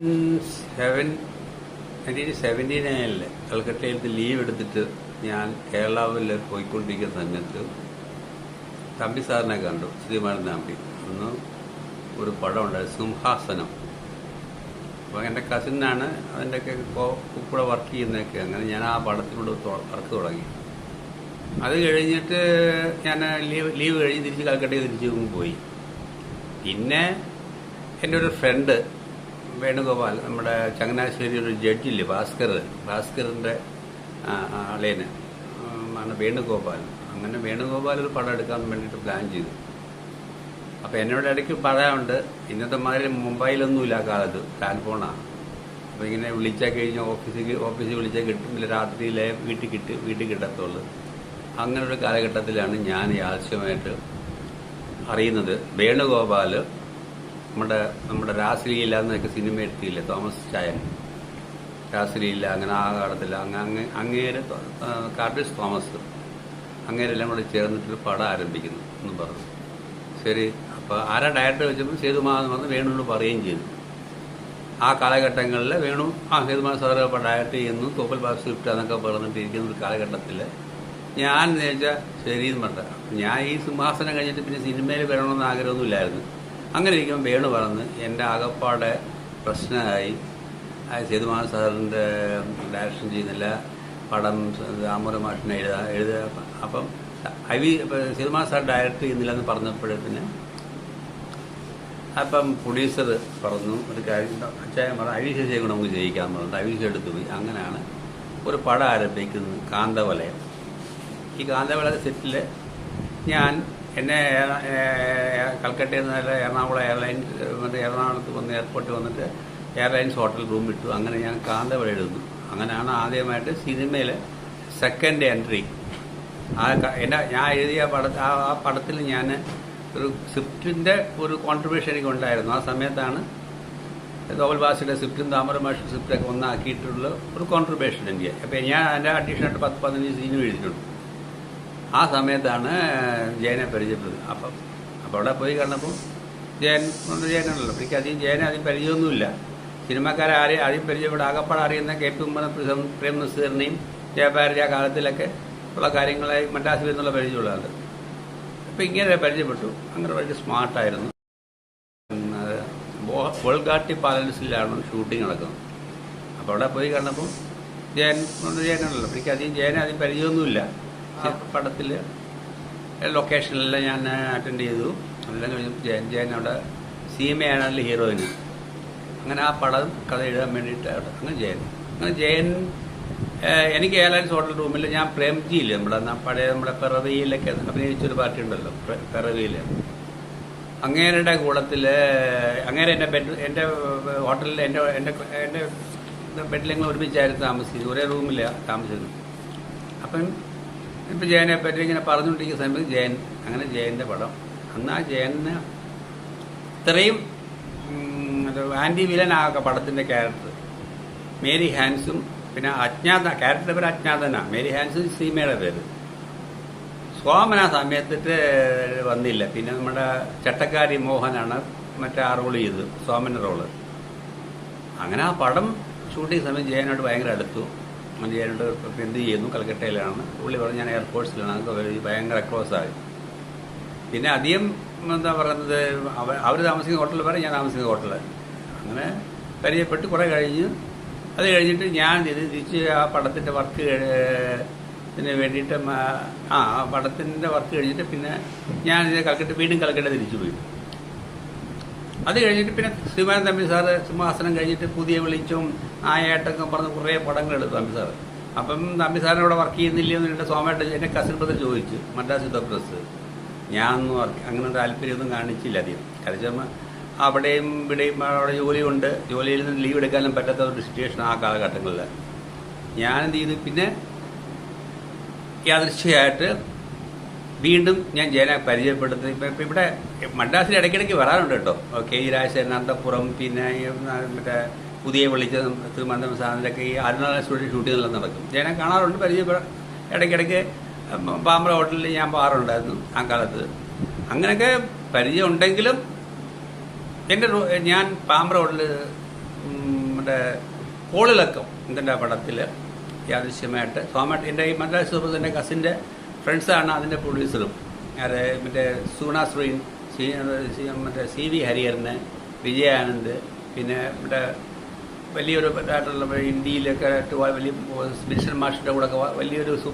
1979 കൽക്കട്ടയിൽ ലീവ് എടുത്തിട്ട് ഞാൻ കേരളാവിൽ പോയിക്കൊണ്ടിരിക്കുന്ന സമയത്ത് തമ്പി സാറിനെ കണ്ടു. ശ്രീമാൻ തമ്പി. അന്ന് ഒരു പടം ഉണ്ടായത് സിംഹാസനം. അപ്പോൾ എൻ്റെ കസിനാണ് അതിൻ്റെയൊക്കെ കൂടെ വർക്ക് ചെയ്യുന്നതൊക്കെ. അങ്ങനെ ഞാൻ ആ പടത്തിനോട് വർക്ക് തുടങ്ങി. അത് കഴിഞ്ഞിട്ട് ഞാൻ ലീവ് കഴിഞ്ഞ് തിരിച്ച് കൽക്കട്ടയിൽ തിരിച്ചു പോയി. പിന്നെ എൻ്റെ ഒരു ഫ്രണ്ട് വേണുഗോപാൽ, നമ്മുടെ ചങ്ങനാശ്ശേരി ഒരു ജഡ്ജില്ലേ ഭാസ്കറിൻ്റെ ആളേന് ആണ് വേണുഗോപാൽ. അങ്ങനെ വേണുഗോപാൽ ഒരു പടം എടുക്കാൻ വേണ്ടിയിട്ട് പ്ലാൻ ചെയ്തു. അപ്പോൾ എന്നോട് ഇടയ്ക്ക് പറയാറുണ്ട്, ഇന്നത്തെ മാതിരി മുംബൈയിലൊന്നുമില്ല ആ കാലത്ത്, ലാൻഡ് ഫോണാണ്. അപ്പോൾ ഇങ്ങനെ വിളിച്ചാൽ കഴിഞ്ഞ് ഓഫീസിൽ വിളിച്ചാൽ കിട്ടുന്നില്ല, രാത്രിയിലെ വീട്ടിൽ കിട്ടത്തുള്ളൂ. അങ്ങനെ ഒരു കാലഘട്ടത്തിലാണ് ഞാൻ യാദൃശ്യമായിട്ട് അറിയുന്നത് വേണുഗോപാൽ നമ്മുടെ രാസലീല എന്നൊക്കെ സിനിമ എടുത്തില്ലേ, തോമസ് ചായൻ, രാസലീല. അങ്ങനെ ആ കാലത്തിൽ അങ്ങേര് കാർട്ടിസ് തോമസ്, അങ്ങേരെല്ലാം കൂടെ ചേർന്നിട്ടൊരു പടം ആരംഭിക്കുന്നു എന്ന് പറഞ്ഞു. ശരി, അപ്പോൾ ആരാ ഡയറക്ടർ വെച്ചപ്പോൾ സേതുമാധവൻ വന്ന് വേണുവിനോട് പറയുകയും ചെയ്തു. ആ കാലഘട്ടങ്ങളിൽ വേണു സേതുമാധവൻ സാറ് ഡയറക്ടർ ചെയ്യുന്നു, തോപ്പൽ ബാസ് സ്ക്രിപ്റ്റ് എന്നൊക്കെ പറഞ്ഞിട്ടിരിക്കുന്ന ഒരു കാലഘട്ടത്തിൽ ഞാൻ വെച്ചാൽ ശരിയെന്ന് പറഞ്ഞ ഞാൻ ഈ സിംഹാസനം കഴിഞ്ഞിട്ട് പിന്നെ സിനിമയിൽ വരണമെന്ന് ആഗ്രഹമൊന്നുമില്ലായിരുന്നു. അങ്ങനെ ഇരിക്കുമ്പോൾ വേണു പറഞ്ഞ് എൻ്റെ ആകപ്പാടെ പ്രശ്നമായി, സേതുമാധവൻ സാറിൻ്റെ ഡയറക്ഷൻ ചെയ്യുന്നില്ല, പടം ദാമോദരൻ മാഷിനെ എഴുതുക. അപ്പം സേതുമാധവൻ സാർ ഡയറക്റ്റ് ചെയ്യുന്നില്ല എന്ന് പറഞ്ഞപ്പോഴത്തിന് അപ്പം പ്രൊഡ്യൂസർ പറഞ്ഞു ഒരു കാര്യം, അച്ചായൻ പറഞ്ഞു ഐ വി ശശിയെ കൂടെ നമുക്ക് ജയിക്കാൻ പറഞ്ഞു. ഐ വി ശശി എടുത്തു പോയി. അങ്ങനെയാണ് ഒരു പടം ആരംഭിക്കുന്നത്, കാന്തവലയം. ഈ കാന്തവലയ സെറ്റിൽ ഞാൻ എന്നെ കൽക്കട്ടയിൽ നിന്ന് എറണാകുളം എറണാകുളത്ത് വന്ന് എയർപോർട്ടിൽ വന്നിട്ട് എയർലൈൻസ് ഹോട്ടൽ റൂം ഇട്ടു. അങ്ങനെ ഞാൻ കാന്തവലയം എഴുതുന്നു. അങ്ങനെയാണ് ആദ്യമായിട്ട് സിനിമയിൽ സെക്കൻഡ് എൻട്രി. ഞാൻ എഴുതിയ ആ പടത്തിൽ ഞാൻ ഒരു സ്ക്രിപ്റ്റിൻ്റെ ഒരു കോൺട്രിബ്യൂഷൻ എനിക്ക് ഉണ്ടായിരുന്നു. ആ സമയത്താണ് തോപ്പൽ ബാസിയുടെ സ്ക്രിപ്റ്റും താമര മാഷ സ്ക്രിപ്റ്റൊക്കെ ഒന്നാക്കിയിട്ടുള്ള ഒരു കോൺട്രിബ്യൂഷൻ എനിക്ക്. അപ്പോൾ ഞാൻ എൻ്റെ അഡീഷനായിട്ട് 10-15 സീനും എഴുതിയിട്ടുണ്ട്. ആ സമയത്താണ് ജയനെ പരിചയപ്പെടുന്നത്. അപ്പം അവിടെ പോയി കണ്ടപ്പോൾ ജയനാണല്ലോ. എനിക്ക് ജയനെ അധികം പരിചയമൊന്നുമില്ല. സിനിമക്കാരെ ആദ്യം പരിചയപ്പെടുക ആകപ്പാട് അറിയുന്ന KP പ്രേം നസീറിനെയും ജയഭാരതി ആ കാലത്തിലൊക്കെ ഉള്ള കാര്യങ്ങളായി മദ്രാസിൽ നിന്നുള്ള പരിചയമുള്ളത്. അപ്പം ഇങ്ങനെ പരിചയപ്പെട്ടു. അങ്ങനെ വളരെ സ്മാർട്ടായിരുന്നു. ബോൾഗാട്ടി പാലൻസിലാണ് ഷൂട്ടിംഗ് നടക്കുന്നത്. അപ്പോൾ അവിടെ പോയി കണ്ടപ്പോൾ ജയനാണല്ലോ. എനിക്ക് ജയനെ അധികം പരിചയമൊന്നുമില്ല. പടത്തിൽ ലൊക്കേഷനിലെല്ലാം ഞാൻ അറ്റൻഡ് ചെയ്തു. അതെല്ലാം കഴിഞ്ഞപ്പോൾ ജയൻ അവിടെ സീമയാണല്ലോ ഹീറോയിന്. അങ്ങനെ ആ പടം കഥ എഴുതാൻ വേണ്ടിയിട്ട് അങ്ങനെ ജയൻ എനിക്ക് എയർലൈൻസ് ഹോട്ടൽ റൂമിൽ ഞാൻ പ്രേംജിയിൽ നമ്മുടെ പിറവിയിലൊക്കെ അഭിനയിച്ചൊരു പാർട്ടി ഉണ്ടല്ലോ, പിറവിയിൽ. അങ്ങേരുടെ കൂടത്തിൽ അങ്ങേരെ എൻ്റെ ഹോട്ടലിൽ എൻ്റെ ബെഡിൽ ഞങ്ങൾ ഒരുമിച്ചായിരുന്നു താമസിച്ചത്, ഒരേ റൂമിലാണ് താമസിച്ചത്. അപ്പം ഇപ്പം ജയനെ പറ്റി ഇങ്ങനെ പറഞ്ഞുകൊണ്ടിരിക്കുന്ന സമയത്ത് ജയൻ്റെ പടം. അന്ന് ആ ജയന് ഇത്രയും ആൻറ്റി വില്ലനാകെ പടത്തിൻ്റെ ക്യാരക്ടർ. മേരി ഹാൻസും പിന്നെ ക്യാരക്ടറുടെ പേര് അജ്ഞാതനാണ്. മേരി ഹാൻസും സീമയുടെ പേര്. സോമൻ ആ സമയത്തിട്ട് വന്നില്ല. പിന്നെ നമ്മുടെ ചട്ടക്കാരി മോഹനാണ് മറ്റേ ആ റോൾ ചെയ്തത്, സോമൻ്റെ റോള്. അങ്ങനെ ആ പടം ഷൂട്ടിംഗ് സമയം ജയനോട് ഭയങ്കര അടുത്തു. ജയനോട് എന്ത് ചെയ്യുന്നു, കൽക്കട്ടയിലാണ്. പുള്ളി പറഞ്ഞ് ഞാൻ എയർപോർട്ട്സിലാണ്. അതൊക്കെ ഭയങ്കര ക്ലോസായി. പിന്നെ അധികം എന്താ പറയുന്നത്, അവർ താമസിക്കുന്ന ഹോട്ടലിൽ പറയും, ഞാൻ താമസിക്കുന്ന ഹോട്ടലിൽ. അങ്ങനെ പരിചയപ്പെട്ട് കുറേ അത് കഴിഞ്ഞിട്ട് ഞാൻ തിരിച്ച് ആ പടത്തിൻ്റെ വർക്ക് വേണ്ടിയിട്ട് ആ പടത്തിൻ്റെ വർക്ക് കഴിഞ്ഞിട്ട് പിന്നെ ഞാൻ വീണ്ടും കൽക്കട്ട തിരിച്ചു പോയി. അത് കഴിഞ്ഞിട്ട് പിന്നെ ശ്രീമാൻ തമ്പി സാറ് സിംഹാസനം കഴിഞ്ഞിട്ട് പുതിയ വെളിച്ചവും ആയേട്ടൊക്കെ പറഞ്ഞ് കുറേ പടങ്ങളെടുത്തു തമ്പി സാറ്. അപ്പം തമ്പി സാറിനെ ഇവിടെ വർക്ക് ചെയ്യുന്നില്ലെന്ന് എൻ്റെ സോമേട്ട എൻ്റെ കസിൻ ബ്രദർ ചോദിച്ചു, മദ്രാസ് ഡോക്ടേഴ്സ്. ഞാനൊന്നും അങ്ങനെ താല്പര്യമൊന്നും കാണിച്ചില്ല അധികം. കളിച്ചമ്മ അവിടെയും ഇവിടെയും അവിടെ ജോലിയുണ്ട്, ജോലിയിൽ നിന്ന് ലീവ് എടുക്കാനും പറ്റാത്ത ഒരു സിറ്റുവേഷൻ ആ കാലഘട്ടങ്ങളിൽ. ഞാനെന്ത് ചെയ്തു, പിന്നെ യാദൃശ്ചികമായിട്ട് വീണ്ടും ഞാൻ ജയനെ പരിചയപ്പെടുത്തി. ഇപ്പം ഇവിടെ മദ്രാസിൽ ഇടയ്ക്കിടയ്ക്ക് വരാറുണ്ട് കേട്ടോ. KG രാജശേഖരൻ, അന്തപ്പുറം, പിന്നെ മറ്റേ പുതിയ വിളിച്ച തിരുവനന്തപുരം സാധനത്തിലൊക്കെ ഈ അരുണാചല സ്റ്റുഡിയോ ഷൂട്ടിങ്ങെല്ലാം നടക്കും. ജയനെ കാണാറുണ്ട്, ഇടയ്ക്കിടയ്ക്ക് പാമ്പ്ര ഹോട്ടലിൽ ഞാൻ പോകാറുണ്ടായിരുന്നു ആ കാലത്ത്. അങ്ങനെയൊക്കെ പരിചയം ഉണ്ടെങ്കിലും ഞാൻ പാമ്പ്ര ഹോട്ടലിൽ മറ്റേ കോളിളക്കം ഇതിൻ്റെ പടത്തിൽ യാദൃശ്യമായിട്ട് സോമേട്ട എൻ്റെ ഈ മദ്രാസ് സൂപ്പറിൻ്റെ കസിൻ്റെ ഫ്രണ്ട്സാണ് അതിൻ്റെ പ്രൊഡ്യൂസറും. അത് മറ്റേ സൂണ ശ്രീൻ, മറ്റേ CV ഹരിഹരന്, വിജയാനന്ദ്, പിന്നെ മറ്റേ വലിയൊരു ആയിട്ടുള്ള ഇന്ത്യയിലൊക്കെ വലിയ ബിൻസൻ മാഷിൻ്റെ കൂടെ ഒക്കെ വലിയൊരു